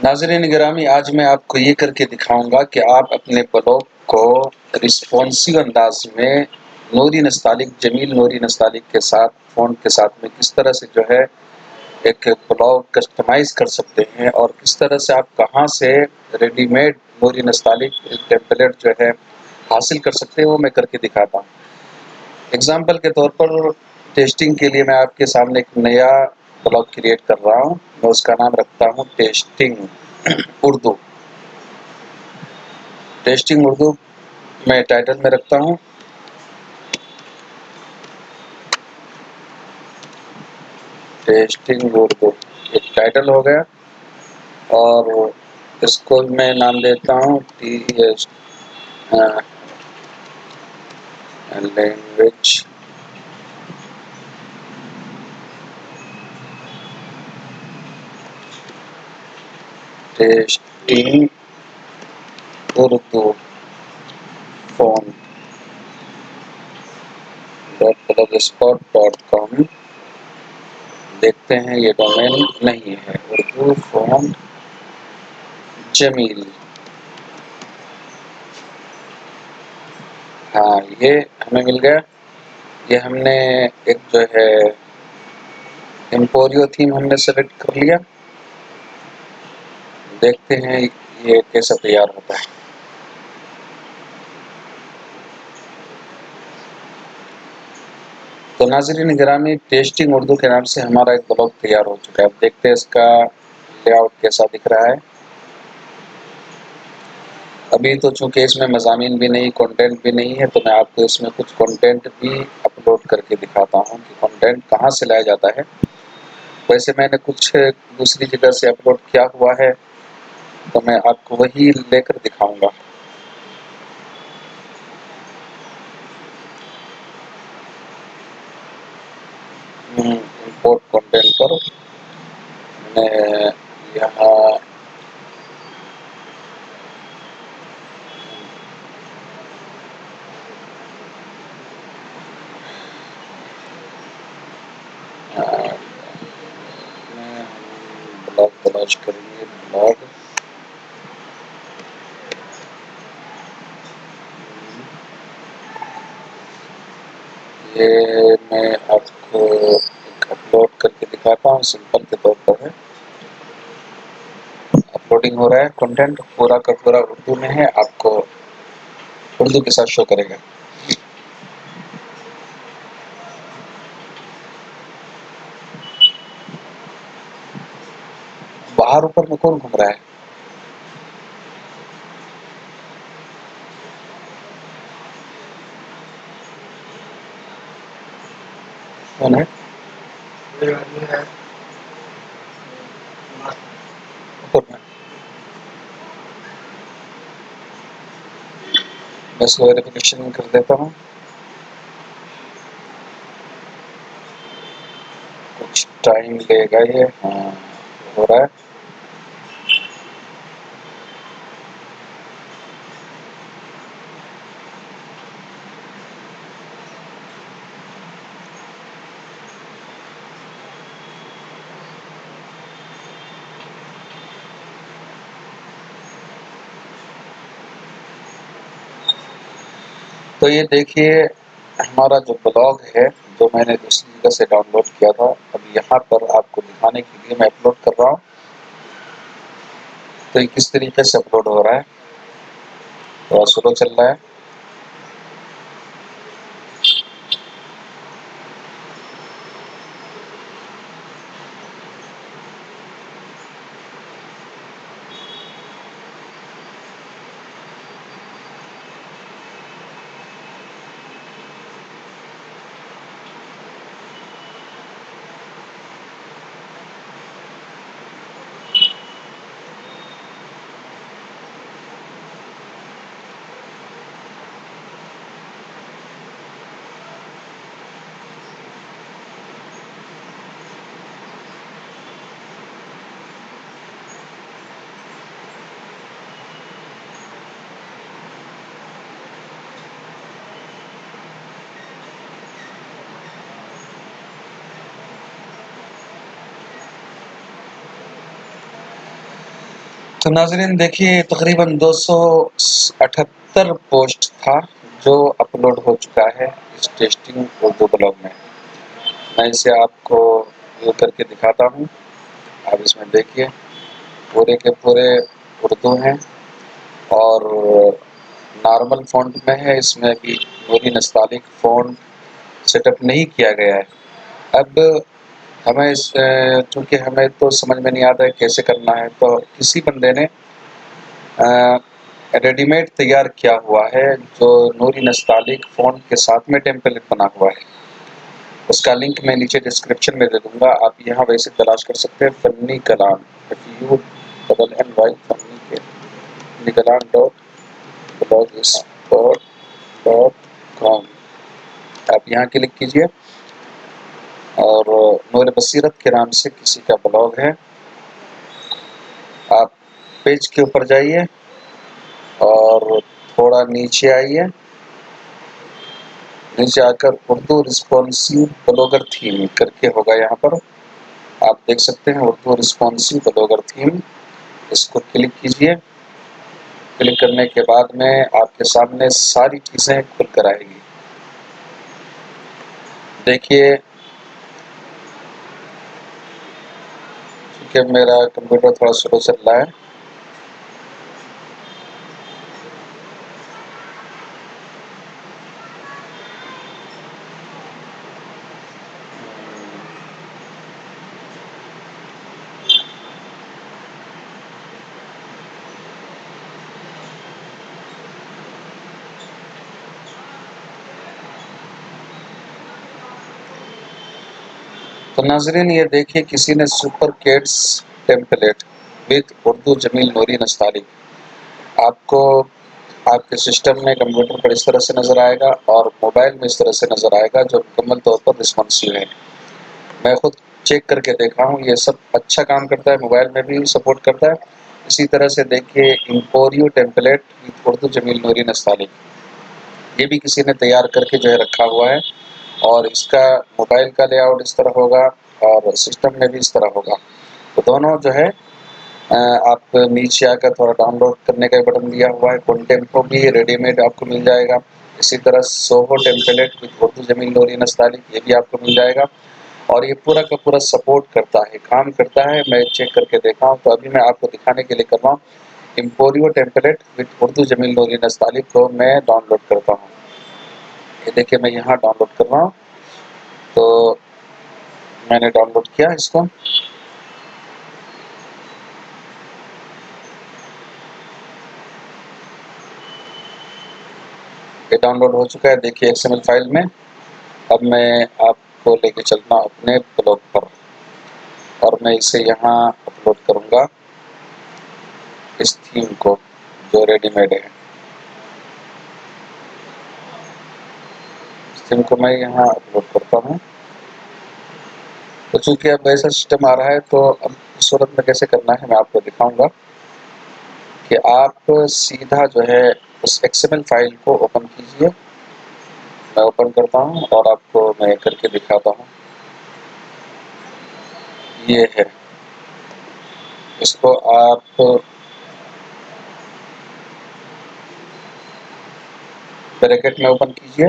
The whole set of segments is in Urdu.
ناظرین گرامی، آج میں آپ کو یہ کر کے دکھاؤں گا کہ آپ اپنے بلاگ کو رسپانسیو انداز میں نوری نستعلق، جمیل نوری نستعلق کے ساتھ، فونٹ کے ساتھ میں کس طرح سے جو ہے ایک بلاگ کسٹمائز کر سکتے ہیں، اور کس طرح سے آپ کہاں سے ریڈی میڈ نوری نستعلق ٹیمپلیٹ جو ہے حاصل کر سکتے ہیں، وہ میں کر کے دکھاتا ہوں۔ اگزامپل کے طور پر ٹیسٹنگ کے لیے میں آپ کے سامنے ایک نیا بلاگ کریٹ کر رہا ہوں۔ میں اس کا نام رکھتا ہوں ٹیسٹنگ اردو۔ ٹیسٹنگ اردو میں ٹائٹل میں رکھتا ہوں ٹیسٹنگ اردو، ایک ٹائٹل ہو گیا، اور اس کو میں نام دیتا ہوں T S language testing Urdu phone .blogspot.com۔ دیکھتے ہیں یہ ڈومین نہیں ہے، اردو فون جمیل۔ ہاں، یہ ہمیں مل گیا۔ یہ ہم نے ایک جو ہے ایمپوریو تھیم ہم نے سلیکٹ کر لیا۔ دیکھتے ہیں یہ کیسا تیار ہوتا ہے۔ تو ناظرین گرامی، ٹیسٹنگ اردو کے نام سے ہمارا ایک بلاگ تیار ہو چکا ہے۔ اب دیکھتے ہیں اس کا لے آؤٹ کیسا دکھ رہا ہے۔ ابھی تو چونکہ اس میں مضامین بھی نہیں، کنٹینٹ بھی نہیں ہے، تو میں آپ کو اس میں کچھ کنٹینٹ بھی اپلوڈ کر کے دکھاتا ہوں کہ کنٹینٹ کہاں سے لایا جاتا ہے۔ ویسے میں نے کچھ دوسری جگہ سے اپلوڈ کیا ہوا ہے، تو میں آپ کو وہی لے کر دکھاؤں گا۔ امپورٹ کنٹینٹ پر میں یہاں بلاگ تلاش کریں گے۔ بلاگ یہ میں آپ کو ایک اپلوڈ کر کے دکھاتا ہوں، سمپل کے طور پر ہے۔ اپلوڈنگ ہو رہا ہے، کنٹینٹ پورا کا پورا اردو میں ہے، آپ کو اردو کے ساتھ شو کرے گا۔ باہر اوپر میں کون گھوم رہا ہے؟ کون ہے اوپر میں؟ میں اس کو ویریفیکیشن کر دیتا ہوں۔ کچھ ٹائم لے گا یہ۔ ہاں، ہو رہا ہے۔ تو یہ دیکھیے ہمارا جو بلاگ ہے، جو میں نے دوسری جگہ سے ڈاؤن لوڈ کیا تھا، اب یہاں پر آپ کو دکھانے کے لیے میں اپلوڈ کر رہا ہوں۔ تو یہ کس طریقے سے اپلوڈ ہو رہا ہے، تھوڑا سلو چل رہا ہے۔ تو ناظرین دیکھیے تقریباً 278 پوسٹ تھا جو اپلوڈ ہو چکا ہے اس ٹیسٹنگ اردو بلاگ میں اسے آپ کو یہ کر کے دکھاتا ہوں. آپ اس میں دیکھیے پورے کے پورے اردو ہیں اور نارمل فونٹ میں ہے. اس میں بھی نوری نستعلیق فونٹ سیٹ اپ نہیں کیا گیا ہے. اب ہمیں چونکہ ہمیں تو سمجھ میں نہیں آتا ہے کیسے کرنا ہے، تو کسی بندے نے ریڈی میڈ تیار کیا ہوا ہے جو نوری نستعلیق فونٹ کے ساتھ میں ٹیمپلیٹ بنا ہوا ہے. اس کا لنک میں نیچے ڈسکرپشن میں دے دوں گا. آپ یہاں ویسے تلاش کر سکتے ہیں فنی کلام FUNNY-blogspot.com. آپ یہاں کلک کیجئے اور نور بصیرت کے نام سے کسی کا بلاگ ہے. آپ پیج کے اوپر جائیے اور تھوڑا نیچے آئیے. نیچے آ کر اردو رسپانسو بلاگر تھیم کر کے ہوگا. یہاں پر آپ دیکھ سکتے ہیں اردو رسپانسو بلاگر تھیم. اس کو کلک کیجئے. کلک کرنے کے بعد میں آپ کے سامنے ساری چیزیں کھل کر آئے گی. دیکھیے کہ میرا کمپیوٹر تھوڑا سلو چل رہا ہے. تو ناظرین یہ دیکھیے کسی نے super cats template with Urdu Jameel Noori Nastaliq آپ کو آپ کے سسٹم میں کمپیوٹر پر اس طرح سے نظر آئے گا اور موبائل میں اس طرح سے نظر آئے گا جو مکمل طور پر رسپانسیو ہے. میں خود چیک کر کے دیکھا ہوں یہ سب اچھا کام کرتا ہے. موبائل میں بھی سپورٹ کرتا ہے. اسی طرح سے دیکھیے امپوریو ٹیمپلیٹ وتھ اردو جمیل نوری نستعلیق یہ بھی کسی نے تیار کر کے جو ہے رکھا ہوا ہے اور اس کا موبائل کا لے آؤٹ اس طرح ہوگا اور سسٹم میں بھی اس طرح ہوگا. تو دونوں جو ہے آپ نیچے آ کر تھوڑا ڈاؤن لوڈ کرنے کا بٹن دیا ہوا ہے. کنٹینٹ بھی ریڈی میڈ آپ کو مل جائے گا. اسی طرح سوہو ٹیمپلیٹ وتھ اردو جمیل نوری نستعلیق یہ بھی آپ کو مل جائے گا اور یہ پورا کا پورا سپورٹ کرتا ہے، کام کرتا ہے. میں چیک کر کے دیکھا ہوں تو ابھی میں آپ کو دکھانے کے لیے کر رہا ہوں. امپوریو ٹیمپلیٹ وتھ اردو جمیل نوری نستعلیق کو میں ڈاؤن لوڈ کرتا ہوں. یہ دیکھیں میں یہاں ڈاؤن لوڈ کر رہا ہوں. تو میں نے ڈاؤن لوڈ کیا اس کو. یہ ڈاؤن لوڈ ہو چکا ہے. دیکھیے XML فائل میں. اب میں آپ کو لے کے چلتا ہوں اپنے بلاگ پر اور میں اسے یہاں اپلوڈ کروں گا اس تھیم کو جو ریڈی میڈ ہے. اس تھیم کو میں یہاں اپلوڈ کرتا ہوں. تو چونکہ اب ایسا سسٹم آ رہا ہے تو اب اس صورت میں کیسے کرنا ہے میں آپ کو دکھاؤں گا کہ آپ سیدھا جو ہے اس XML فائل کو اوپن کیجئے. میں اوپن کرتا ہوں اور آپ کو میں کر کے دکھاتا ہوں. یہ ہے اس کو آپ بریکٹ میں اوپن کیجئے.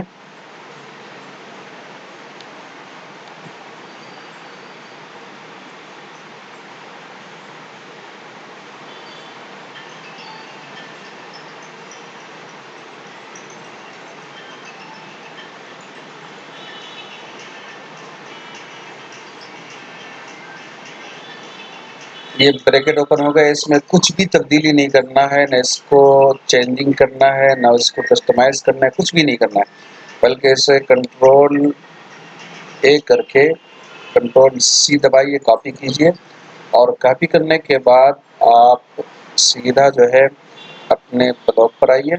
یہ بریکٹ اوپن ہوگا. اس میں کچھ بھی تبدیلی نہیں کرنا ہے، نہ اس کو چینجنگ کرنا ہے، نہ اس کو کسٹمائز کرنا ہے، کچھ بھی نہیں کرنا ہے. بلکہ اسے کنٹرول A کر کے کنٹرول C دبائیے، کاپی کیجئے اور کاپی کرنے کے بعد آپ سیدھا جو ہے اپنے بلاگ پر آئیے.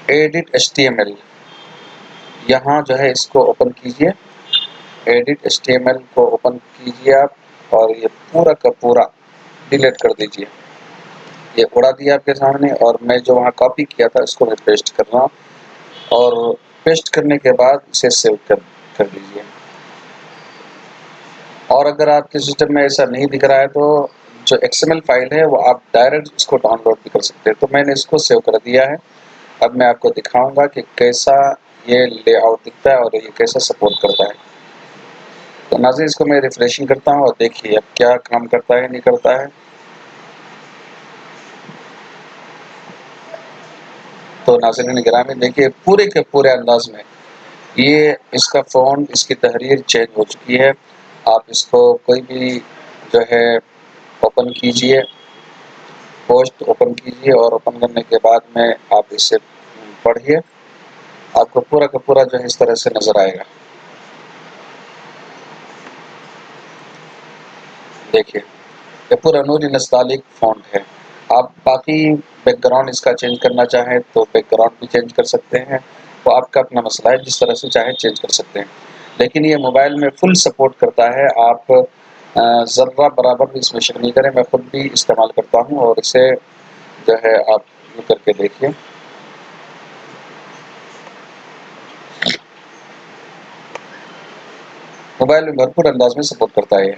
ایڈٹ HTML یہاں جو ہے اس کو اوپن کیجئے. ایڈٹ HTML کو اوپن کیجئے آپ اور یہ پورا کا پورا ڈیلیٹ کر دیجئے. یہ اڑا دیا آپ کے سامنے اور میں جو وہاں کاپی کیا تھا اس کو میں پیسٹ کر رہا ہوں اور پیسٹ کرنے کے بعد اسے سیو کر دیجئے. اور اگر آپ کے سسٹم میں ایسا نہیں دکھ رہا ہے تو جو XML فائل ہے وہ آپ ڈائریکٹ اس کو ڈاؤن لوڈ بھی کر سکتے ہیں. تو میں نے اس کو سیو کر دیا ہے. اب میں آپ کو دکھاؤں گا کہ کیسا یہ لے آؤٹ دکھتا ہے اور یہ کیسا سپورٹ کرتا ہے. تو ناظرین اس کو میں ریفریشنگ کرتا ہوں اور دیکھیے اب کیا کام کرتا ہے نہیں کرتا ہے. تو ناظرین گرامی دیکھیے پورے کے پورے انداز میں یہ اس کا فونٹ اس کی تحریر چینج ہو چکی ہے. آپ اس کو کوئی بھی جو ہے اوپن کیجئے، پوسٹ اوپن کیجئے اور اوپن کرنے کے بعد میں آپ اسے پڑھیے، آپ کو پورا کا پورا جو ہے اس طرح سے نظر آئے گا. دیکھیے یہ پورا نوری نستعلیق فونٹ ہے. آپ باقی بیک گراؤنڈ اس کا چینج کرنا چاہیں تو بیک گراؤنڈ بھی چینج کر سکتے ہیں. تو آپ کا اپنا مسئلہ ہے، جس طرح سے چاہیں چینج کر سکتے ہیں. لیکن یہ موبائل میں فل سپورٹ کرتا ہے. آپ ذرہ برابر بھی اس میں شک نہیں کریں، میں خود بھی استعمال کرتا ہوں اور اسے جو ہے آپ یوں کر کے دیکھیں. موبائل میں بھرپور انداز میں سپورٹ کرتا ہے.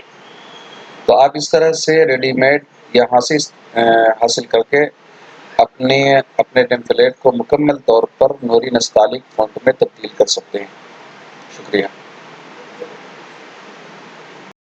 تو آپ اس طرح سے ریڈی میڈ یہاں سے حاصل کر کے اپنے ٹیمپلیٹ کو مکمل طور پر نوری نستعلیق فونٹ میں تبدیل کر سکتے ہیں. شکریہ.